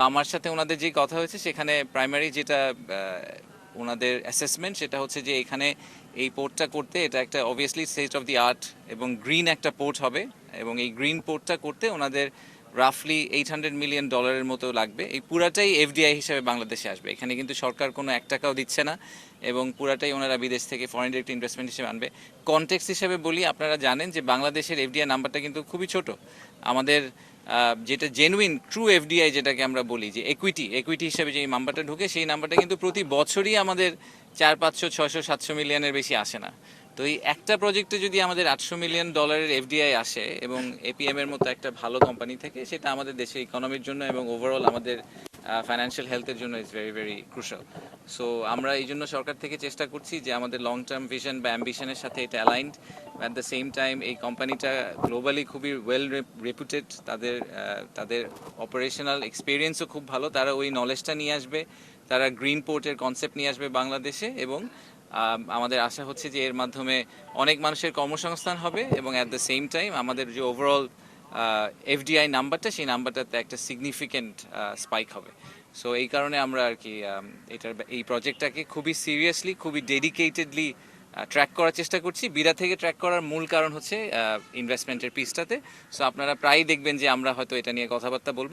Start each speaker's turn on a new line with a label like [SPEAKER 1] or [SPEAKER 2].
[SPEAKER 1] আমার সাথে ওনাদের যে কথা হয়েছে সেখানে প্রাইমারি যেটা ওনাদের অ্যাসেসমেন্ট সেটা হচ্ছে যে এখানে এই পোর্টটা করতে এটা একটা obviously state of the art এবং গ্রিন একটা পোর্ট হবে, এবং এই গ্রিন পোর্টটা করতে ওনাদের রাফলি $800 মিলিয়ন মতো লাগবে। এই পুরাটাই এফডিআই হিসাবে বাংলাদেশে আসবে, এখানে কিন্তু সরকার কোনো টাকাও দিচ্ছে না, এবং পুরাটাই ওনারা বিদেশ থেকে ফরেন ডিরেক্ট ইনভেস্টমেন্ট হিসেবে আনবে। কনটেক্সট হিসাবে বলি, আপনারা জানেন যে বাংলাদেশের এফডিআই নাম্বারটা কিন্তু খুবই ছোট। আমাদের যেটা জেনুইন ট্রু এফডিআই যেটাকে আমরা বলি যে একুইটি হিসাবে যে নাম্বারটা ঢুকে, সেই নাম্বারটা কিন্তু প্রতি বছরই আমাদের 400, 500, 600, 700 মিলিয়নের বেশি আসে না। তো এই একটা প্রজেক্টে যদি আমাদের $800 মিলিয়ন এফডিআই আসে এবং এপিএম এর মতো একটা ভালো কোম্পানি থেকে, সেটা আমাদের দেশের ইকোনমির জন্য এবং ওভারঅল আমাদের ফাইন্যান্সিয়াল হেলথের জন্য is very very crucial. So আমরা এই জন্য সরকার থেকে চেষ্টা করছি যে আমাদের লং টার্ম ভিশন বা অ্যাম্বিশনের সাথে এটা aligned. At the same time এই কোম্পানিটা গ্লোবালি খুবই ওয়েল রেপুটেড, তাদের অপারেশনাল এক্সপিরিয়েন্সও খুব ভালো, তারা ওই নলেজটা নিয়ে আসবে, তারা গ্রিন পোর্টের কনসেপ্ট নিয়ে আসবে বাংলাদেশে, এবং আমাদের আশা হচ্ছে যে এর মাধ্যমে অনেক মানুষের কর্মসংস্থান হবে, এবং অ্যাট দ্য সেম টাইম আমাদের যে ওভারঅল এফডিআই নাম্বারটা, সেই নাম্বারটাতে একটা সিগনিফিক্যান্ট স্পাইক হবে। সো এই কারণে আমরা আর কি এই প্রজেক্টটাকে খুবই সিরিয়াসলি, খুবই ডেডিকেটেডলি ট্র্যাক করার চেষ্টা করছি। বিরা থেকে ট্র্যাক করার মূল কারণ হচ্ছে ইনভেস্টমেন্টের পিসটাতে। সো আপনারা প্রায়ই দেখবেন যে আমরা হয়তো এটা নিয়ে কথাবার্তা বলবো।